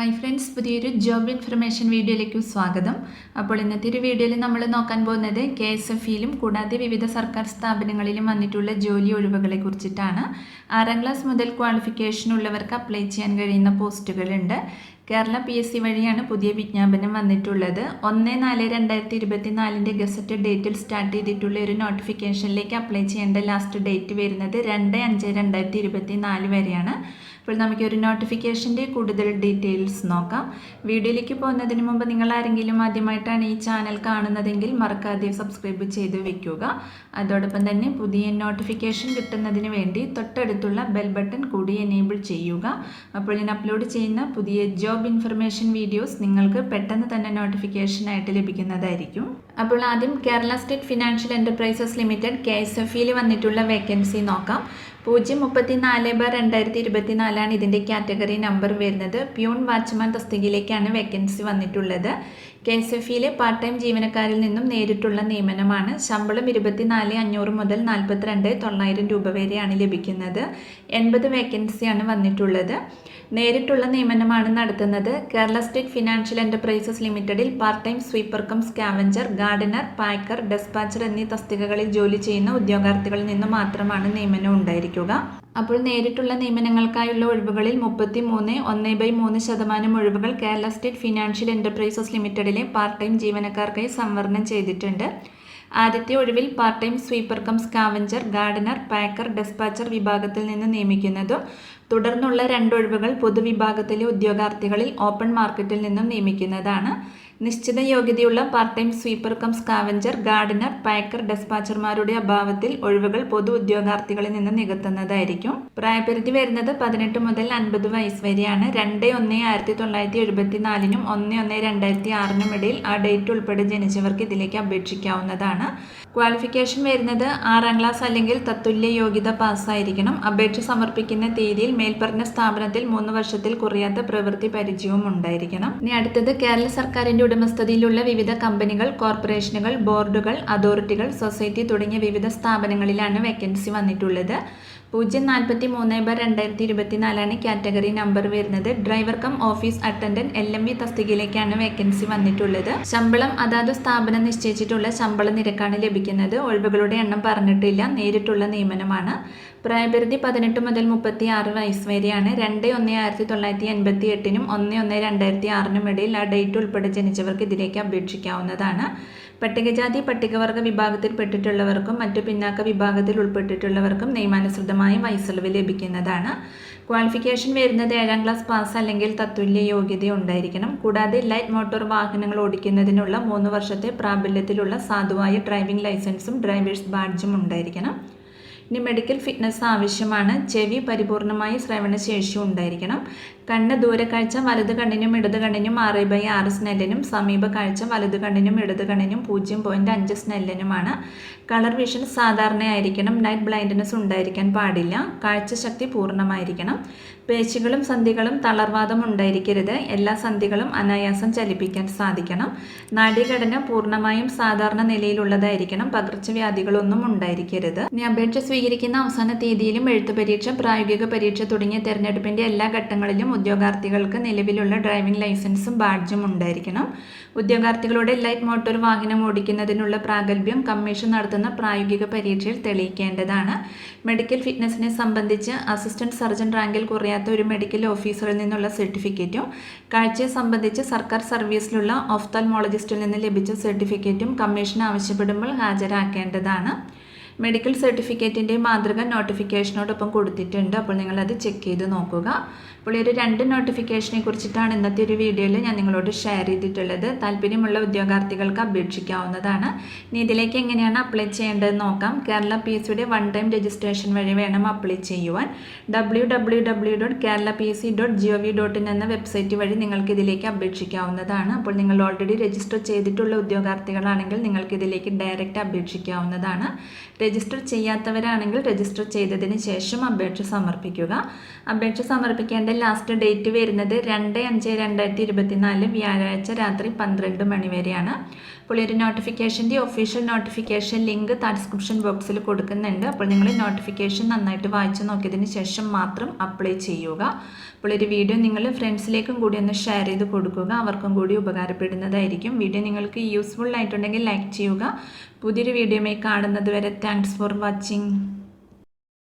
Hi friends, പുതിയൊരു job information വീഡിയോയിലേക്ക് സ്വാഗതം. അപ്പോൾ ഇന്നത്തെ ഒരു വീഡിയോയിൽ നമ്മൾ നോക്കാൻ പോകുന്നത് KSF-യിലും കൂടാതെ വിവിധ സർക്കാർ സ്ഥാപനങ്ങളിലും വന്നിട്ടുള്ള ജോലി ഒഴിവുകളെ കുറിച്ചിട്ടാണ്. 6ാം ക്ലാസ് മുതൽ ക്വാളിഫിക്കേഷൻ ഉള്ളവർക്ക് അപ്ലൈ ചെയ്യാൻ കഴിയുന്ന പോസ്റ്റുകളുണ്ട്. കേരള PSC വഴിയാണ് പുതിയ വിജ്ഞാപനം വന്നിട്ടുള്ളത്. 1/4/2024 ഗസറ്റ് ഡേറ്റിൽ സ്റ്റാർട്ട് ചെയ്തിട്ടുള്ള ഒരു നോട്ടിഫിക്കേഷനിലേക്ക് അപ്ലൈ ചെയ്യേണ്ട ലാസ്റ്റ് ഡേറ്റ് വരുന്നത് 2/5/2024 വരെയാണ്. അപ്പോൾ നമുക്ക് ഒരു നോട്ടിഫിക്കേഷൻ്റെ കൂടുതൽ ഡീറ്റെയിൽസ് നോക്കാം. വീഡിയോയിലേക്ക് പോകുന്നതിന് മുമ്പ് നിങ്ങൾ ആരെങ്കിലും ആദ്യമായിട്ടാണ് ഈ ചാനൽ കാണുന്നതെങ്കിൽ മറക്കാതെ സബ്സ്ക്രൈബ് ചെയ്ത് വെക്കുക. അതോടൊപ്പം തന്നെ പുതിയ നോട്ടിഫിക്കേഷൻ കിട്ടുന്നതിന് വേണ്ടി തൊട്ടടുത്തുള്ള ബെൽ ബട്ടൺ കൂടി എനേബിൾ ചെയ്യുക. അപ്പോൾ ഞാൻ അപ്ലോഡ് ചെയ്യുന്ന പുതിയ ജോബ് ഇൻഫർമേഷൻ വീഡിയോസ് നിങ്ങൾക്ക് പെട്ടെന്ന് തന്നെ നോട്ടിഫിക്കേഷനായിട്ട് ലഭിക്കുന്നതായിരിക്കും. അപ്പോൾ ആദ്യം Kerala state financial enterprises limited KSF-യിൽ വന്നിട്ടുള്ള വേക്കൻസി നോക്കാം. 034/2024 ഇതിൻ്റെ കാറ്റഗറി നമ്പർ വരുന്നത്. പ്യൂൺ വാച്ച്മാൻ തസ്തികയിലേക്കാണ് വേക്കൻസി വന്നിട്ടുള്ളത്. KSF-യിലെ പാർട്ട് ടൈം ജീവനക്കാരിൽ നിന്നും നേരിട്ടുള്ള നിയമനമാണ്. ശമ്പളം 24,500 മുതൽ 42,900 രൂപ വരെയാണ് ലഭിക്കുന്നത്. 80 വേക്കൻസിയാണ് വന്നിട്ടുള്ളത്. നേരിട്ടുള്ള നിയമനമാണ് നടത്തുന്നത്. കേരള സ്റ്റേറ്റ് ഫിനാൻഷ്യൽ എൻ്റർപ്രൈസസ് ലിമിറ്റഡിൽ part time sweeper cum scavenger, gardener, packer, ഡെസ്പാച്ചർ എന്നീ തസ്തികകളിൽ ജോലി ചെയ്യുന്ന ഉദ്യോഗാർത്ഥികളിൽ നിന്ന് മാത്രമാണ് നിയമനം ഉണ്ടായിരിക്കുക. അപ്പോൾ നേരിട്ടുള്ള നിയമനങ്ങൾക്കായുള്ള ഒഴിവുകളിൽ 33.1/3% ഒഴിവുകൾ കേരള സ്റ്റേറ്റ് ഫിനാൻഷ്യൽ എൻ്റർപ്രൈസസ് ലിമിറ്റഡിലെ പാർട്ട് ടൈം ജീവനക്കാർക്കായി സംവരണം ചെയ്തിട്ടുണ്ട്. ആദ്യത്തെ ഒഴിവിൽ part time sweeper cum scavenger, gardener, packer, despatcher വിഭാഗത്തിൽ നിന്ന് നിയമിക്കുന്നതും തുടർന്നുള്ള 2 ഒഴിവുകൾ പൊതുവിഭാഗത്തിലെ ഉദ്യോഗാർത്ഥികളിൽ ഓപ്പൺ മാർക്കറ്റിൽ നിന്നും നിയമിക്കുന്നതാണ്. നിശ്ചിത യോഗ്യതയുള്ള part time sweeper cum scavenger, gardener, packer, ഡെസ്പാച്ചർമാരുടെ അഭാവത്തിൽ ഒഴിവുകൾ പൊതു ഉദ്യോഗാർത്ഥികളിൽ നിന്ന് നികത്തുന്നതായിരിക്കും. പ്രായപരിധി വരുന്നത് 18 മുതൽ 50 വയസ്സ് വരെയാണ്. 2/1/1974 1/1/2006 ഇടയിൽ ആ ഡേറ്റ് ഉൾപ്പെടെ ജനിച്ചവർക്ക് ഇതിലേക്ക് അപേക്ഷിക്കാവുന്നതാണ്. ക്വാളിഫിക്കേഷൻ വരുന്നത് 6ാം ക്ലാസ് അല്ലെങ്കിൽ തത്തുല്യ യോഗ്യത പാസ്സായിരിക്കണം. അപേക്ഷ സമർപ്പിക്കുന്ന തീയതിയിൽ മേൽപ്പറഞ്ഞ സ്ഥാപനത്തിൽ 3 വർഷത്തിൽ കുറയാത്ത പ്രവൃത്തി പരിചയവും ഉണ്ടായിരിക്കണം. ഇനി അടുത്തത് കേരള സർക്കാരിൻ്റെ ഉടമസ്ഥതയിലുള്ള വിവിധ കമ്പനികൾ, കോർപ്പറേഷനുകൾ, ബോർഡുകൾ, അതോറിറ്റികൾ, സൊസൈറ്റി തുടങ്ങിയ വിവിധ സ്ഥാപനങ്ങളിലാണ് വേക്കൻസി വന്നിട്ടുള്ളത്. 043/2024 കാറ്റഗറി നമ്പർ വരുന്നത്. Driver cum office attendant LMV തസ്തികയിലേക്കാണ് വേക്കൻസി വന്നിട്ടുള്ളത്. ശമ്പളം അതാത് സ്ഥാപനം നിശ്ചയിച്ചിട്ടുള്ള ശമ്പള നിരക്കാണ് ലഭിക്കുന്നത്. ഒഴിവുകളുടെ എണ്ണം പറഞ്ഞിട്ടില്ല. നേരിട്ടുള്ള നിയമനമാണ്. പ്രായപരിധി 18 മുതൽ 36 വയസ്സ് വരെയാണ്. 2/1/1988 1/1/2006 ഇടയിൽ ആ ഡേറ്റ് ഉൾപ്പെടെ ജനിച്ചവർക്ക് ഇതിലേക്ക് അപേക്ഷിക്കാവുന്നതാണ്. പട്ടികജാതി പട്ടികവർഗ വിഭാഗത്തിൽപ്പെട്ടിട്ടുള്ളവർക്കും മറ്റു പിന്നാക്ക വിഭാഗത്തിൽ ഉൾപ്പെട്ടിട്ടുള്ളവർക്കും നിയമാനുസൃതമായ വയസ്സിളവ് ലഭിക്കുന്നതാണ്. ക്വാളിഫിക്കേഷൻ വരുന്നത് 7ാം ക്ലാസ് പാസ് അല്ലെങ്കിൽ തത്തുല്യ യോഗ്യത ഉണ്ടായിരിക്കണം. കൂടാതെ ലൈറ്റ് മോട്ടോർ വാഹനങ്ങൾ ഓടിക്കുന്നതിനുള്ള 3 വർഷത്തെ പ്രാബല്യത്തിലുള്ള സാധുവായ ഡ്രൈവിംഗ് ലൈസൻസും ഡ്രൈവേഴ്സ് ബാഡ്ജും ഉണ്ടായിരിക്കണം. ഇനി മെഡിക്കൽ ഫിറ്റ്നസ് ആവശ്യമാണ്. ചെവി പരിപൂർണമായ ശ്രവണശേഷി ഉണ്ടായിരിക്കണം. കണ്ണ് ദൂരക്കാഴ്ച വലത് കണ്ണിനും ഇടത് കണ്ണിനും 6/6 സ്നെല്ലിനും, സമീപ കാഴ്ച വലത് കണ്ണിനും ഇടത് കണ്ണിനും 0.5 സ്നെല്ലിനുമാണ്. കളർ വിഷൻ സാധാരണയായിരിക്കണം. നൈറ്റ് ബ്ലൈൻഡ്നെസ് ഉണ്ടായിരിക്കാൻ പാടില്ല. കാഴ്ചശക്തി പൂർണ്ണമായിരിക്കണം. പേശികളും സന്ധികളും തളർവാദം ഉണ്ടായിരിക്കരുത്. എല്ലാ സന്ധികളും അനായാസം ചലിപ്പിക്കാൻ സാധിക്കണം. നാഡീഘടന പൂർണ്ണമായും സാധാരണ നിലയിലുള്ളതായിരിക്കണം. പകർച്ചവ്യാധികളൊന്നും ഉണ്ടായിരിക്കരുത്. ഇനി അപേക്ഷ സ്വീകരിക്കുന്ന അവസാന തീയതിയിലും എഴുത്തു പരീക്ഷ, പ്രായോഗിക പരീക്ഷ തുടങ്ങിയ തെരഞ്ഞെടുപ്പിൻ്റെ എല്ലാ ഘട്ടങ്ങളിലും ഉദ്യോഗാർത്ഥികൾക്ക് നിലവിലുള്ള ഡ്രൈവിംഗ് ലൈസൻസും ബാഡ്ജും ഉണ്ടായിരിക്കണം. ഉദ്യോഗാർത്ഥികളുടെ ലൈറ്റ് മോട്ടോർ വാഹനം ഓടിക്കുന്നതിനുള്ള പ്രാഗൽഭ്യം കമ്മീഷൻ നടത്തുന്ന പ്രായോഗിക പരീക്ഷയിൽ തെളിയിക്കേണ്ടതാണ്. മെഡിക്കൽ ഫിറ്റ്നസിനെ സംബന്ധിച്ച് അസിസ്റ്റന്റ് സർജൻ റാങ്കിൽ കുറയാത്ത ഒരു മെഡിക്കൽ ഓഫീസറിൽ നിന്നുള്ള സർട്ടിഫിക്കറ്റും കാഴ്ചയെ സംബന്ധിച്ച് സർക്കാർ സർവീസിലുള്ള ഓഫ്താൽമോളജിസ്റ്റിൽ നിന്ന് ലഭിച്ച സർട്ടിഫിക്കറ്റും കമ്മീഷൻ ആവശ്യപ്പെടുമ്പോൾ ഹാജരാക്കേണ്ടതാണ്. മെഡിക്കൽ സർട്ടിഫിക്കറ്റിൻ്റെ മാതൃക നോട്ടിഫിക്കേഷനോടൊപ്പം കൊടുത്തിട്ടുണ്ട്. അപ്പോൾ നിങ്ങളത് ചെക്ക് ചെയ്ത് നോക്കുക. അപ്പോൾ ഈ ഒരു 2 നോട്ടിഫിക്കേഷനെ കുറിച്ചിട്ടാണ് ഇന്നത്തെ ഒരു വീഡിയോയിൽ ഞാൻ നിങ്ങളോട് ഷെയർ ചെയ്തിട്ടുള്ളത്. താല്പര്യമുള്ള ഉദ്യോഗാർത്ഥികൾക്ക് അപേക്ഷിക്കാവുന്നതാണ്. ഇനി ഇതിലേക്ക് എങ്ങനെയാണ് അപ്ലൈ ചെയ്യേണ്ടതെന്ന് നോക്കാം. കേരള PSCയുടെ 1 ടൈം രജിസ്ട്രേഷൻ വഴി വേണം അപ്ലൈ ചെയ്യുവാൻ. www.keralapsc.gov.in എന്ന വെബ്സൈറ്റ് വഴി നിങ്ങൾക്ക് ഇതിലേക്ക് അപേക്ഷിക്കാവുന്നതാണ്. അപ്പോൾ നിങ്ങൾ ഓൾറെഡി രജിസ്റ്റർ ചെയ്തിട്ടുള്ള ഉദ്യോഗാർത്ഥികളാണെങ്കിൽ നിങ്ങൾക്ക് ഇതിലേക്ക് ഡയറക്റ്റ് അപേക്ഷിക്കാവുന്നതാണ്. രജിസ്റ്റർ ചെയ്യാത്തവരാണെങ്കിൽ രജിസ്റ്റർ ചെയ്തതിന് ശേഷം അപേക്ഷ സമർപ്പിക്കുക. അപേക്ഷ സമർപ്പിക്കേണ്ട ലാസ്റ്റ് ഡേറ്റ് വരുന്നത് 2/5/2024 വ്യാഴാഴ്ച രാത്രി 12 മണി വരെയാണ്. അപ്പോൾ ഒരു നോട്ടിഫിക്കേഷൻ്റെ ഒഫീഷ്യൽ നോട്ടിഫിക്കേഷൻ ലിങ്ക് ഡിസ്ക്രിപ്ഷൻ ബോക്സിൽ കൊടുക്കുന്നുണ്ട്. അപ്പോൾ നിങ്ങൾ നോട്ടിഫിക്കേഷൻ നന്നായിട്ട് വായിച്ചു നോക്കിയതിന് ശേഷം മാത്രം അപ്ലൈ ചെയ്യുക. അപ്പോൾ ഒരു വീഡിയോ നിങ്ങൾ ഫ്രണ്ട്സിലേക്കും കൂടി ഒന്ന് ഷെയർ ചെയ്ത് കൊടുക്കുക, അവർക്കും കൂടി ഉപകാരപ്പെടുന്നതായിരിക്കും. വീഡിയോ നിങ്ങൾക്ക് യൂസ്ഫുൾ ആയിട്ടുണ്ടെങ്കിൽ ലൈക്ക് ചെയ്യുക. പുതിയൊരു വീഡിയോയുമായി കാണുന്നത് വരെ താങ്ക്സ് ഫോർ വാച്ചിങ്.